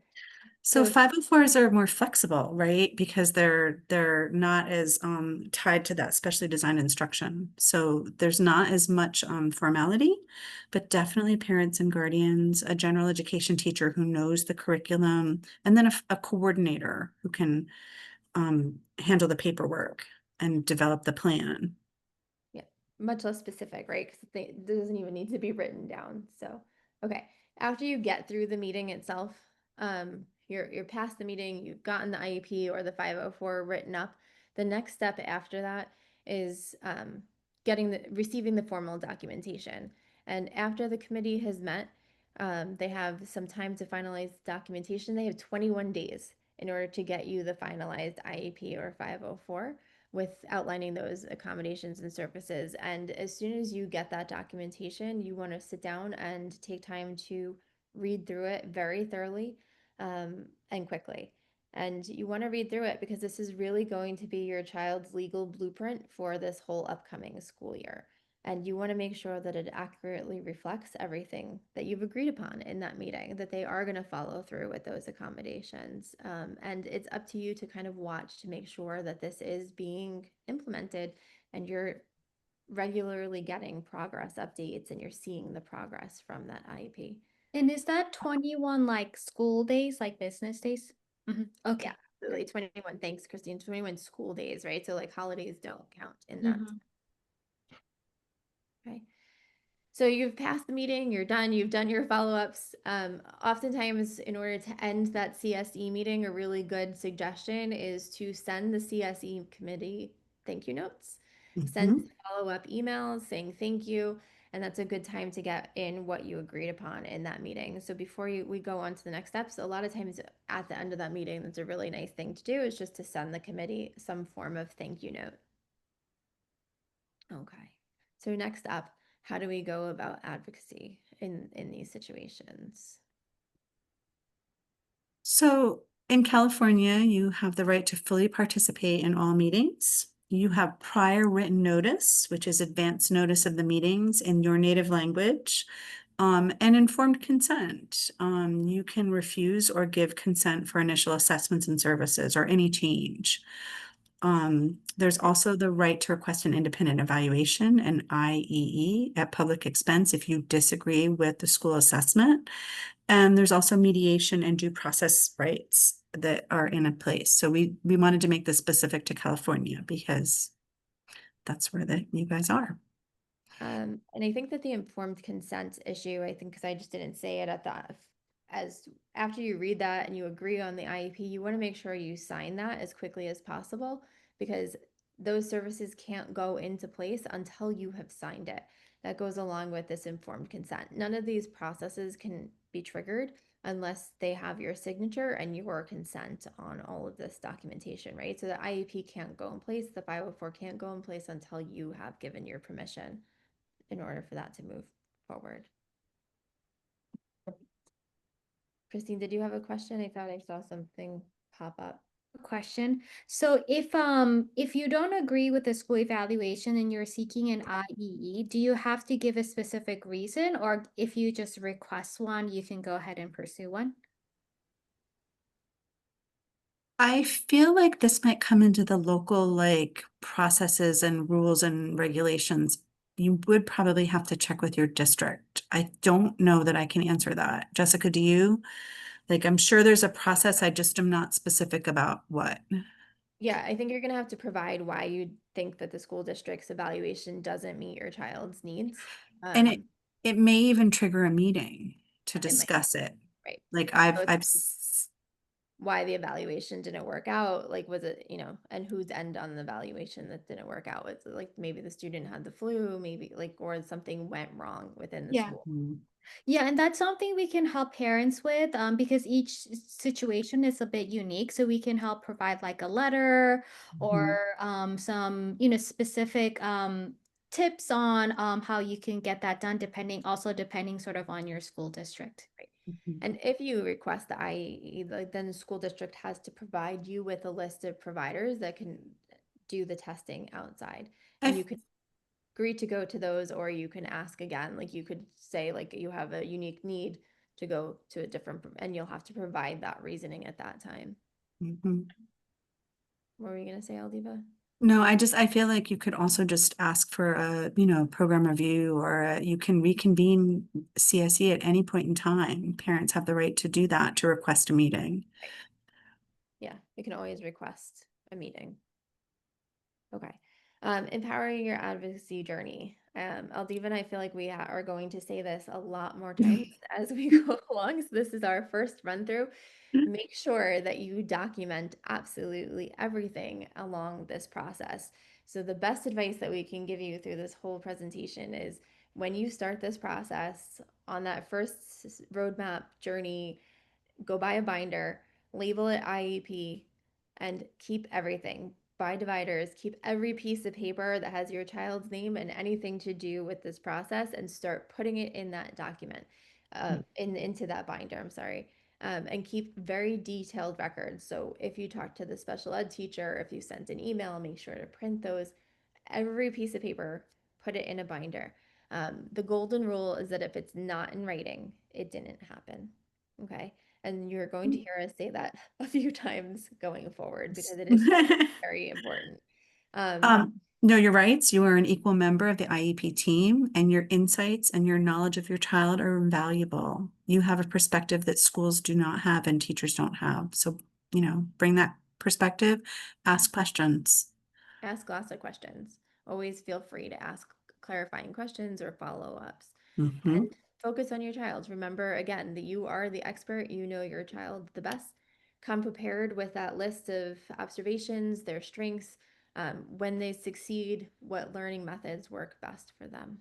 Speaker 3: So
Speaker 2: so
Speaker 3: 504s are more flexible, right? Because they're not as tied to that specially designed instruction. So there's not as much formality, but definitely parents and guardians, a general education teacher who knows the curriculum, and then a coordinator who can handle the paperwork and develop the plan.
Speaker 2: yeah, much less specific, right? Because it doesn't even need to be written down. So, okay, after you get through the meeting itself, you're past the meeting, you've gotten the IEP or the 504 written up. The next step after that is receiving the formal documentation. And after the committee has met, they have some time to finalize documentation. They have 21 days in order to get you the finalized IEP or 504 with outlining those accommodations and services. And as soon as you get that documentation, you want to sit down and take time to read through it very thoroughly and quickly. And you want to read through it because this is really going to be your child's legal blueprint for this whole upcoming school year. And you want to make sure that it accurately reflects everything that you've agreed upon in that meeting, that they are going to follow through with those accommodations. And it's up to you to kind of watch to make sure that this is being implemented and you're regularly getting progress updates and you're seeing the progress from that IEP.
Speaker 1: And is that 21 like school days, like business days?
Speaker 2: Yeah,
Speaker 1: Okay.
Speaker 2: like 21, thanks, Christine. 21 school days, right? So like holidays don't count in that.
Speaker 1: Hmm.
Speaker 2: Okay. So you've passed the meeting, you're done, you've done your follow-ups. Oftentimes, in order to end that CSE meeting, a really good suggestion is to send the CSE committee thank you notes, send
Speaker 3: Mhm.
Speaker 2: follow-up emails saying thank you, and that's a good time to get in what you agreed upon in that meeting. So before we go on to the next steps, a lot of times at the end of that meeting, that's a really nice thing to do is just to send the committee some form of thank you note. Okay. So next up, how do we go about advocacy in these situations?
Speaker 3: So in California, you have the right to fully participate in all meetings. you have prior written notice, which is advance notice of the meetings in your native language, and informed consent. You can refuse or give consent for initial assessments and services or any change. There's also the right to request an independent evaluation, an IEE, at public expense if you disagree with the school assessment. And there's also mediation and due process rights that are in a place. So we wanted to make this specific to California because that's where you guys are.
Speaker 2: And I think that the informed consent issue, I think, because I just didn't say it at that, as after you read that and you agree on the IEP, you want to make sure you sign that as quickly as possible, because those services can't go into place until you have signed it. That goes along with this informed consent. None of these processes can be triggered unless they have your signature and your consent on all of this documentation, right? So the IEP can't go in place, the 504 can't go in place until you have given your permission in order for that to move forward. Christine, did you have a question? I thought I saw something pop up.
Speaker 1: Question. So if you don't agree with the school evaluation and you're seeking an IEE, do you have to give a specific reason, or if you just request one, you can go ahead and pursue one?
Speaker 3: I feel like this might come into the local like processes and rules and regulations. You would probably have to check with your district. I don't know that I can answer that. Jessica, do you? Like, I'm sure there's a process. I just am not specific about what.
Speaker 2: Yeah, I think you're going to have to provide why you think that the school district's evaluation doesn't meet your child's needs.
Speaker 3: And it may even trigger a meeting to
Speaker 2: It might,
Speaker 3: discuss it.
Speaker 2: right.
Speaker 3: Like
Speaker 2: So
Speaker 3: I've
Speaker 2: why the evaluation didn't work out, like was it, and whose end on the evaluation that didn't work out? Was it like maybe the student had the flu, maybe like, or something went wrong within the
Speaker 1: Yeah.
Speaker 2: school?
Speaker 1: Yeah, and that's something we can help parents with, because each situation is a bit unique. So we can help provide like a letter or some, specific tips on how you can get that done, depending sort of on your school district.
Speaker 2: Right. And if you request the IEE, then the school district has to provide you with a list of providers that can do the testing outside. And you can agree to go to those, or you can ask again. Like you could say like you have a unique need to go to a different, and you'll have to provide that reasoning at that time. What were you going to say, Aldiva?
Speaker 3: No, I feel like you could also just ask for a, program review, or you can reconvene CSE at any point in time. Parents have the right to do that, to request a meeting.
Speaker 2: Right. Yeah, you can always request a meeting. Okay. Empowering your advocacy journey. Aldiva and I feel like we are going to say this a lot more times as we go along. So this is our first run through. Make sure that you document absolutely everything along this process. So the best advice that we can give you through this whole presentation is when you start this process on that first roadmap journey, go buy a binder, label it IEP, and keep everything. Buy dividers, keep every piece of paper that has your child's name and anything to do with this process, and start putting it in that document, into that binder, I'm sorry. And keep very detailed records. So if you talk to the special ed teacher, if you sent an email, make sure to print those. Every piece of paper, put it in a binder. The golden rule is that if it's not in writing, it didn't happen. Okay. And you're going to hear us say that a few times going forward because it is very important.
Speaker 3: Know your rights. You are an equal member of the IEP team, and your insights and your knowledge of your child are invaluable. You have a perspective that schools do not have and teachers don't have. So, bring that perspective, ask questions.
Speaker 2: Ask lots of questions. Always feel free to ask clarifying questions or follow-ups. And focus on your child. Remember, again, that you are the expert. You know your child the best. Come prepared with that list of observations, their strengths, when they succeed, what learning methods work best for them.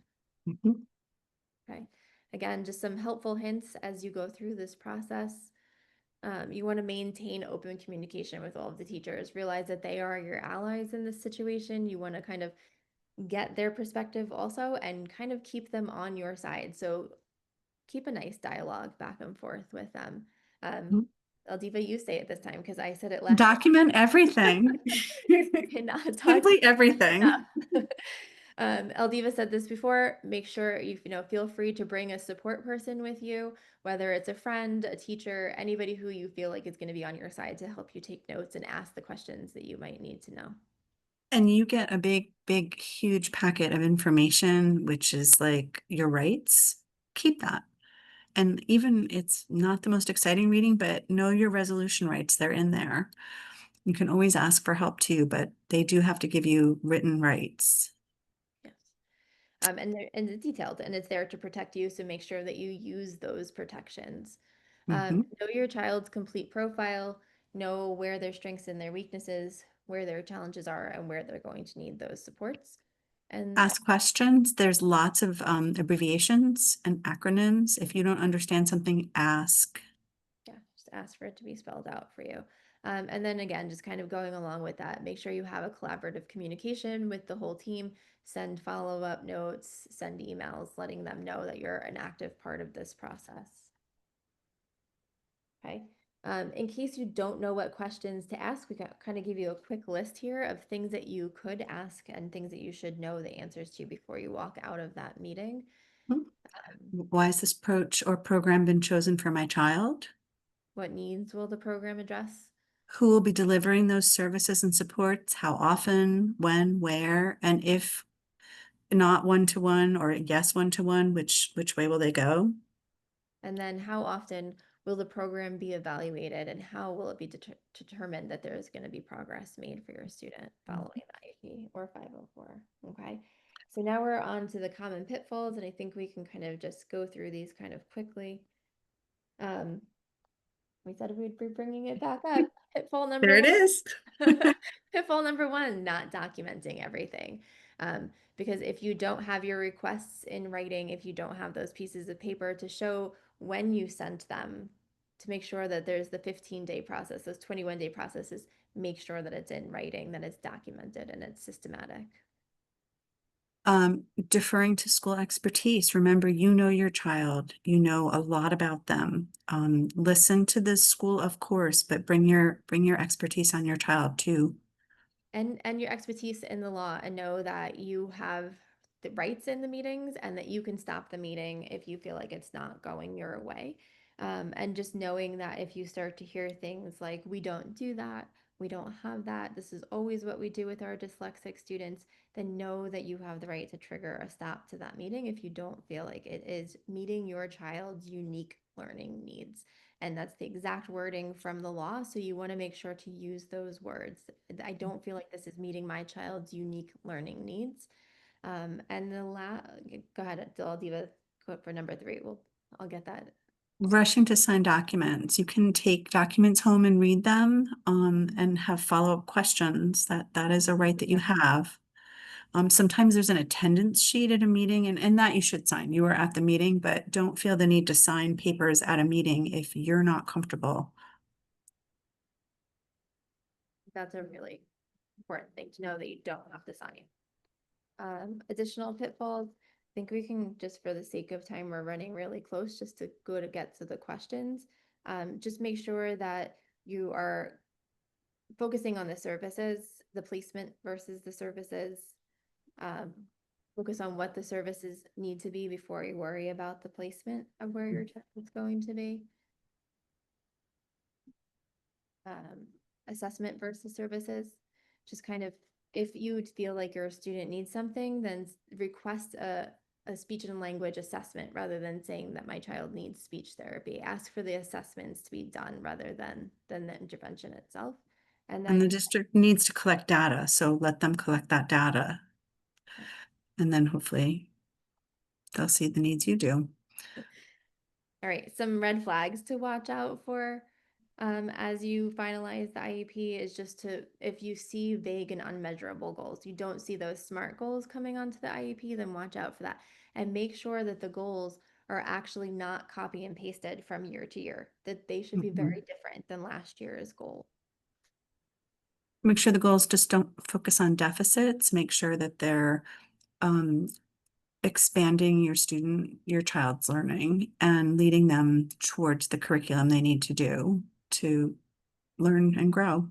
Speaker 2: Okay. Again, just some helpful hints as you go through this process. You want to maintain open communication with all of the teachers. Realize that they are your allies in this situation. You want to kind of get their perspective also and kind of keep them on your side. So keep a nice dialogue back and forth with them. Aldiva, you say it this time because I said it last time.
Speaker 3: Document everything.
Speaker 2: You cannot talk
Speaker 3: Simply everything.
Speaker 2: enough. Aldiva said this before, make sure feel free to bring a support person with you, whether it's a friend, a teacher, anybody who you feel like is going to be on your side to help you take notes and ask the questions that you might need to know.
Speaker 3: And you get a big, huge packet of information, which is like your rights. Keep that. And even it's not the most exciting reading, but know your resolution rights. They're in there. You can always ask for help too, but they do have to give you written rights.
Speaker 2: Yes. And it's detailed and it's there to protect you. So make sure that you use those protections.
Speaker 3: Mhm.
Speaker 2: Know your child's complete profile, know where their strengths and their weaknesses, where their challenges are, and where they're going to need those supports. And
Speaker 3: Ask questions. There's lots of abbreviations and acronyms. If you don't understand something, ask.
Speaker 2: yeah, just ask for it to be spelled out for you. And then again, just kind of going along with that, make sure you have a collaborative communication with the whole team. Send follow-up notes, send emails, letting them know that you're an active part of this process. Okay. In case you don't know what questions to ask, we can kind of give you a quick list here of things that you could ask and things that you should know the answers to before you walk out of that meeting.
Speaker 3: Hmm. Why has this approach or program been chosen for my child?
Speaker 2: What needs will the program address?
Speaker 3: Who will be delivering those services and supports? How often, when, where, and if not one-to-one or yes one-to-one, which way will they go?
Speaker 2: And then how often will the program be evaluated and how will it be determined that there's going to be progress made for your student following the IEP or 504? Okay. So now we're on to the common pitfalls, and I think we can kind of just go through these kind of quickly. We said we'd be bringing it back up. Pitfall number
Speaker 3: There it
Speaker 2: one.
Speaker 3: is.
Speaker 2: Pitfall number one, not documenting everything. Because if you don't have your requests in writing, if you don't have those pieces of paper to show when you sent them, to make sure that there's the 15-day process, those 21-day processes, make sure that it's in writing, that it's documented and it's systematic.
Speaker 3: Deferring to school expertise. Remember, you know your child, you know a lot about them. Listen to the school, of course, but bring your expertise on your child too.
Speaker 2: And your expertise in the law and know that you have the rights in the meetings and that you can stop the meeting if you feel like it's not going your way. And just knowing that if you start to hear things like, we don't do that, we don't have that, this is always what we do with our dyslexic students, then know that you have the right to trigger a stop to that meeting if you don't feel like it is meeting your child's unique learning needs. And that's the exact wording from the law. So you want to make sure to use those words. I don't feel like this is meeting my child's unique learning needs. And go ahead, I'll do a quote for number three. I'll get that.
Speaker 3: Rushing to sign documents. You can take documents home and read them, and have follow-up questions. That is a right that you have. Sometimes there's an attendance sheet at a meeting, and that you should sign. You were at the meeting, but don't feel the need to sign papers at a meeting if you're not comfortable.
Speaker 2: That's a really important thing to know that you don't have to sign. Additional pitfalls. I think we can, just for the sake of time, we're running really close just to get to the questions. Just make sure that you are focusing on the services, the placement versus the services. Focus on what the services need to be before you worry about the placement of where your child is going to be. Assessment versus services. Just kind of, if you feel like your student needs something, then request a speech and language assessment rather than saying that my child needs speech therapy. Ask for the assessments to be done rather than the intervention itself. And
Speaker 3: And the
Speaker 2: then
Speaker 3: district needs to collect data, so let them collect that data. And then hopefully they'll see the needs you do.
Speaker 2: all right, some red flags to watch out for as you finalize the IEP is just to, if you see vague and unmeasurable goals, you don't see those SMART goals coming onto the IEP, then watch out for that. And make sure that the goals are actually not copy and pasted from year to year, that they should be very different than last year's goal.
Speaker 3: Make sure the goals just don't focus on deficits. Make sure that they're expanding your child's learning and leading them towards the curriculum they need to do. to learn and grow.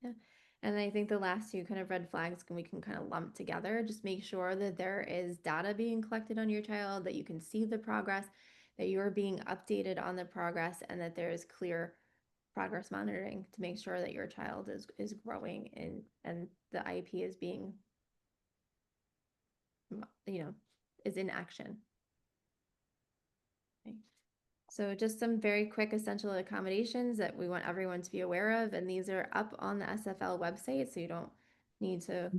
Speaker 2: Yeah. And I think the last two kind of red flags we can kind of lump together. Just make sure that there is data being collected on your child, that you can see the progress, that you're being updated on the progress, and that there is clear progress monitoring to make sure that your child is growing and the IEP is being, is in action. Okay. So just some very quick essential accommodations that we want everyone to be aware of, and these are up on the SFL website, so you don't need to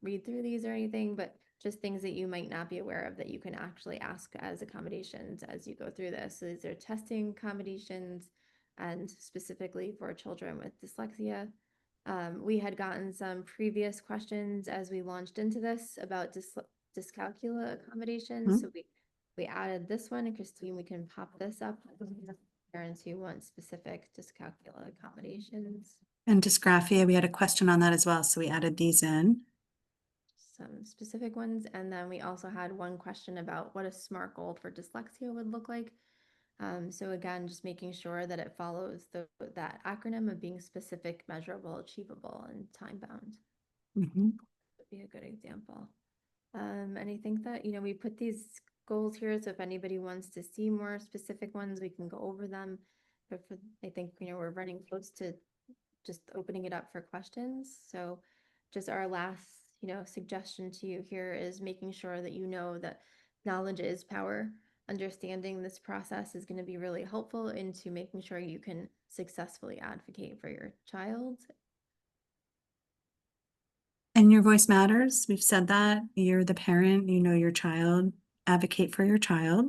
Speaker 2: read through these or anything, but just things that you might not be aware of that you can actually ask as accommodations as you go through this. So these are testing accommodations, and specifically for children with dyslexia. We had gotten some previous questions as we launched into this about dyscalculia accommodations, so we added this one, and Christine, we can pop this up. Parents who want specific dyscalculia accommodations.
Speaker 3: And dysgraphia, we had a question on that as well, so we added these in.
Speaker 2: Some specific ones, and then we also had one question about what a SMART goal for dyslexia would look like. So again, just making sure that it follows that acronym of being specific, measurable, achievable, and time-bound. Would be a good example. And I think that, we put these goals here, so if anybody wants to see more specific ones, we can go over them. But I think, we're running close to just opening it up for questions. So just our last, suggestion to you here is making sure that that knowledge is power. Understanding this process is going to be really helpful into making sure you can successfully advocate for your child.
Speaker 3: And your voice matters. We've said that. You're the parent, you know your child. Advocate for your child.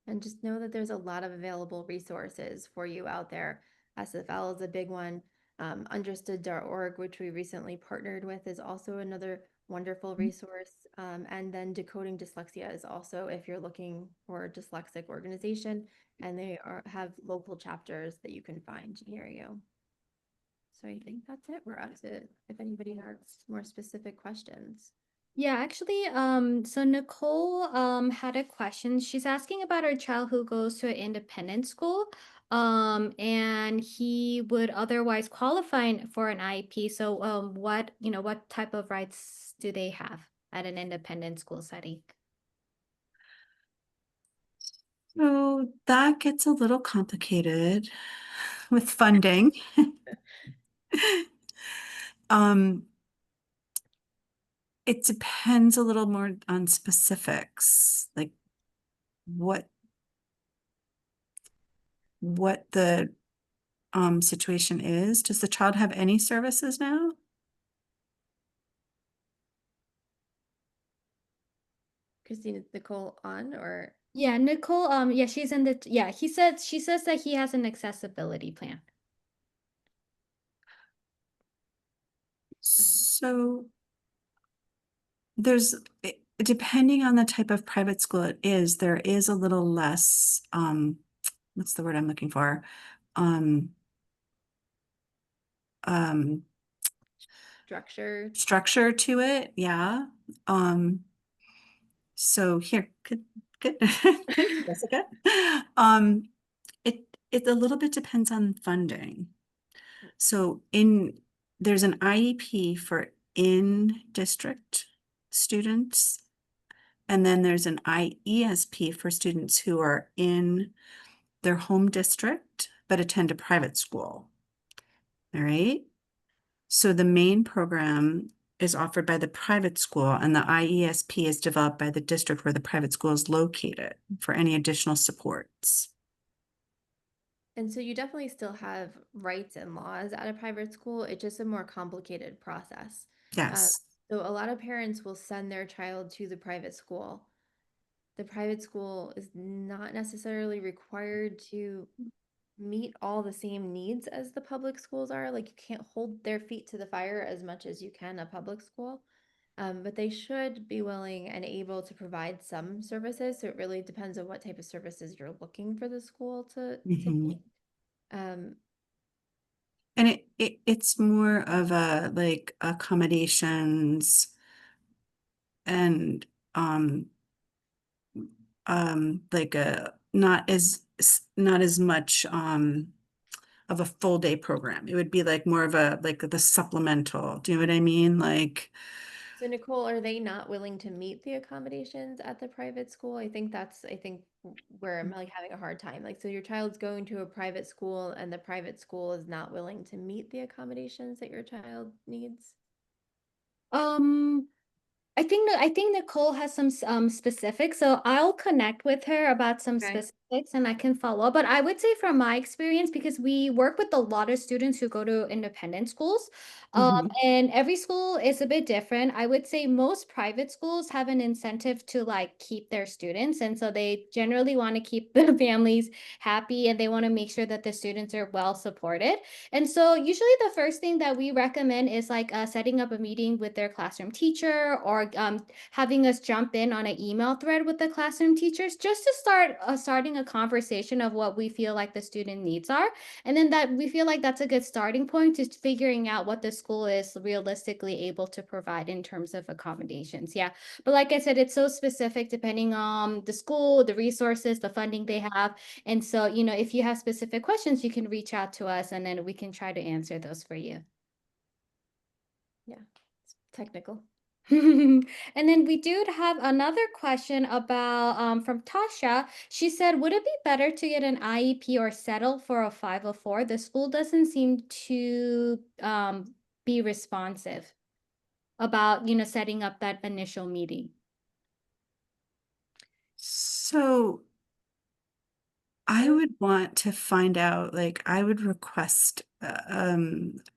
Speaker 2: And just know that there's a lot of available resources for you out there. SFL is a big one. Understood.org, which we recently partnered with, is also another wonderful resource. And then Decoding Dyslexia is also, if you're looking for a dyslexic organization, and they have local chapters that you can find near you. So I think that's it. We're up to if anybody has more specific questions.
Speaker 1: Yeah, actually, so Nicole had a question. She's asking about her child who goes to an independent school, and he would otherwise qualify for an IEP. So, what type of rights do they have at an independent school setting?
Speaker 3: So that gets a little complicated with funding. It depends a little more on specifics, like what the situation is. Does the child have any services now?
Speaker 2: Christine, is Nicole on or?
Speaker 1: Yeah, Nicole, yeah, she says that he has an accessibility plan.
Speaker 3: So there's, depending on the type of private school it is, there is a little less, what's the word I'm looking for? Structure to it. Yeah. So here, good. Thank you, Jessica. It a little bit depends on funding. So there's an IEP for in-district students, and then there's an IESP for students who are in their home district but attend a private school. All right. So the main program is offered by the private school, and the IESP is developed by the district where the private school is located for any additional supports.
Speaker 2: And so you definitely still have rights and laws at a private school. It's just a more complicated process.
Speaker 3: Yes.
Speaker 2: So a lot of parents will send their child to the private school. The private school is not necessarily required to meet all the same needs as the public schools are. Like, you can't hold their feet to the fire as much as you can a public school. But they should be willing and able to provide some services. So it really depends on what type of services you're looking for the school to meet.
Speaker 3: And it's more of a like accommodations and like a not as much of a full day program. It would be like more of a like the supplemental. Do you know what I mean? Like,
Speaker 2: So Nicole, are they not willing to meet the accommodations at the private school? I think where I'm like having a hard time. Like, so your child's going to a private school and the private school is not willing to meet the accommodations that your child needs?
Speaker 1: Um, I think Nicole has some specifics, so I'll connect with her about some
Speaker 2: Okay.
Speaker 1: specifics and I can follow up. But I would say from my experience, because we work with a lot of students who go to independent schools, um,
Speaker 3: mhm,
Speaker 1: and every school is a bit different. I would say most private schools have an incentive to like keep their students, and so they generally want to keep the families happy and they want to make sure that the students are well supported. And so usually the first thing that we recommend is like setting up a meeting with their classroom teacher or having us jump in on an email thread with the classroom teachers just to start starting a conversation of what we feel like the student needs are. And then that we feel like that's a good starting point to figuring out what the school is realistically able to provide in terms of accommodations. Yeah. But like I said, it's so specific depending on the school, the resources, the funding they have. And so, if you have specific questions, you can reach out to us and then we can try to answer those for you.
Speaker 2: Yeah, it's technical.
Speaker 1: And then we do have another question about from Tasha. She said, would it be better to get an IEP or settle for a 504? The school doesn't seem to be responsive about, setting up that initial meeting.
Speaker 3: so I would want to find out, like, I would request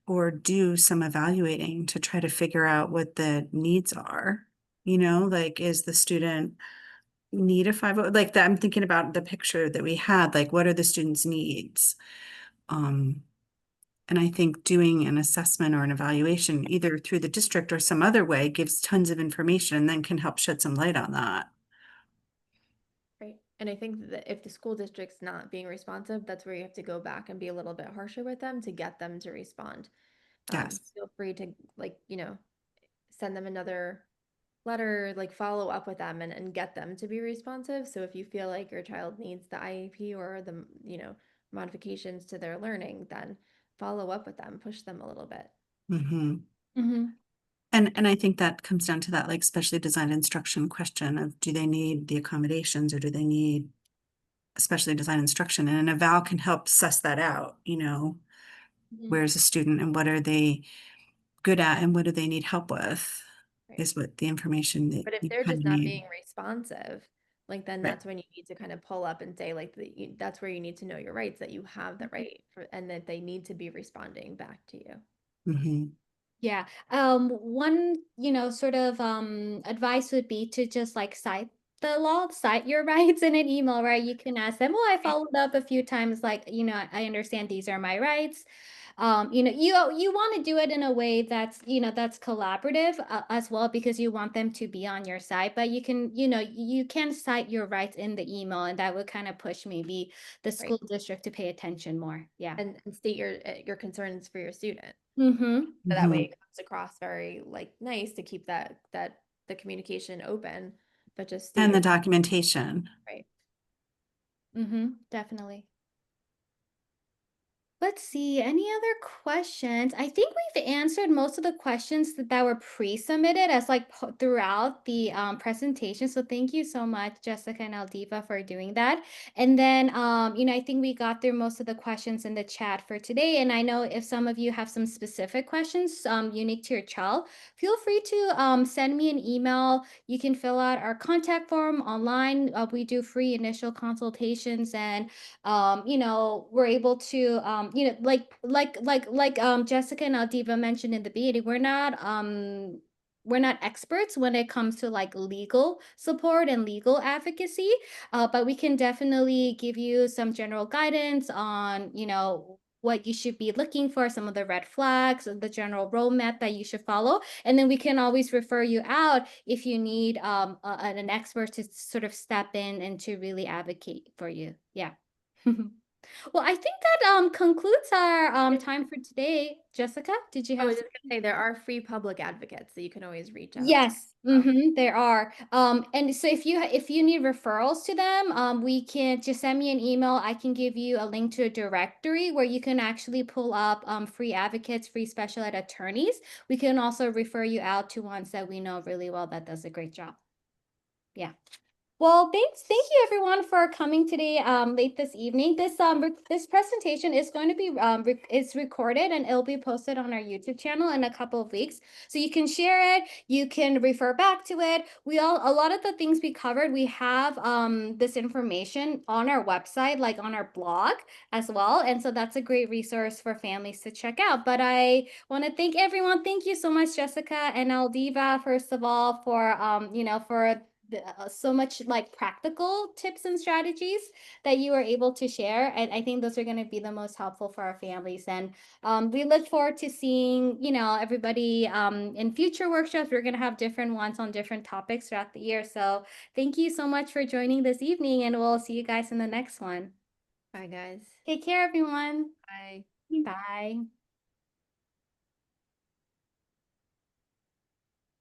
Speaker 3: or do some evaluating to try to figure out what the needs are. Like, is the student need a 5 like that? I'm thinking about the picture that we had, like, what are the students' needs? Um, and I think doing an assessment or an evaluation, either through the district or some other way, gives tons of information and then can help shed some light on that.
Speaker 2: Right. And I think that if the school district's not being responsive, that's where you have to go back and be a little bit harsher with them to get them to respond.
Speaker 3: Yes.
Speaker 2: Feel free to like, send them another letter, like follow up with them and get them to be responsive. So if you feel like your child needs the IEP or the, modifications to their learning, then follow up with them, push them a little bit.
Speaker 3: Mm-hmm.
Speaker 1: Mm-hmm.
Speaker 3: And I think that comes down to that like specially designed instruction question of do they need the accommodations or do they need especially designed instruction? And an eval can help suss that out,
Speaker 1: Mm-hmm.
Speaker 3: where's a student and what are they good at and what do they need help with
Speaker 2: Right.
Speaker 3: is what the information that
Speaker 2: But if
Speaker 3: you
Speaker 2: they're
Speaker 3: kind
Speaker 2: just
Speaker 3: of
Speaker 2: not
Speaker 3: need.
Speaker 2: being responsive, like then
Speaker 3: Right.
Speaker 2: that's when you need to kind of pull up and say like that's where you need to know your rights, that you have the right for, and that they need to be responding back to you.
Speaker 3: Mm-hmm.
Speaker 1: Yeah. One, sort of advice would be to just like cite the law, cite your rights in an email, right? You can ask them, well, I followed up a few times, like, I understand these are my rights. You want to do it in a way that's collaborative as well because you want them to be on your side, but you can cite your rights in the email and that would kind of push maybe the
Speaker 2: Right.
Speaker 1: school district to pay attention more. Yeah.
Speaker 2: And state your concerns for your student.
Speaker 1: Mm-hmm.
Speaker 2: So that way
Speaker 3: Mm-hmm.
Speaker 2: it comes across very like nice to keep that the communication open, but just state
Speaker 3: And
Speaker 2: your
Speaker 3: the documentation.
Speaker 2: right.
Speaker 1: Mm-hmm. Definitely. Let's see, any other questions? I think we've answered most of the questions that were pre-submitted as like throughout the presentation. So thank you so much, Jessica and Aldiva, for doing that. And then, I think we got through most of the questions in the chat for today. And I know if some of you have some specific questions unique to your child, feel free to send me an email. You can fill out our contact form online. We do free initial consultations and we're able to Jessica and Aldiva mentioned in the beginning, we're not experts when it comes to like legal support and legal advocacy, but we can definitely give you some general guidance on what you should be looking for, some of the red flags, the general roadmap that you should follow, and then we can always refer you out if you need an expert to sort of step in and to really advocate for you. Yeah. Well, I think that concludes our time for today. Jessica, did you
Speaker 2: I
Speaker 1: have
Speaker 2: was just gonna say there are free public advocates, so you can always reach out to.
Speaker 1: Yes, there are. And so if you need referrals to them, we can just send me an email. I can give you a link to a directory where you can actually pull up free advocates, free special ed attorneys. We can also refer you out to ones that we know really well that does a great job. Yeah. Well, thank you everyone for coming today late this evening. This presentation is going to be it's recorded and it'll be posted on our YouTube channel in a couple of weeks. So you can share it, you can refer back to it. A lot of the things we covered, we have this information on our website, like on our blog as well. And so that's a great resource for families to check out. But I want to thank everyone. Thank you so much, Jessica and Aldiva, first of all, for for so much like practical tips and strategies that you were able to share. And I think those are going to be the most helpful for our families. And we look forward to seeing, everybody in future workshops. We're going to have different ones on different topics throughout the year. So thank you so much for joining this evening, and we'll see you guys in the next one.
Speaker 2: Bye, guys.
Speaker 1: Take care, everyone.
Speaker 2: Bye.
Speaker 1: Bye.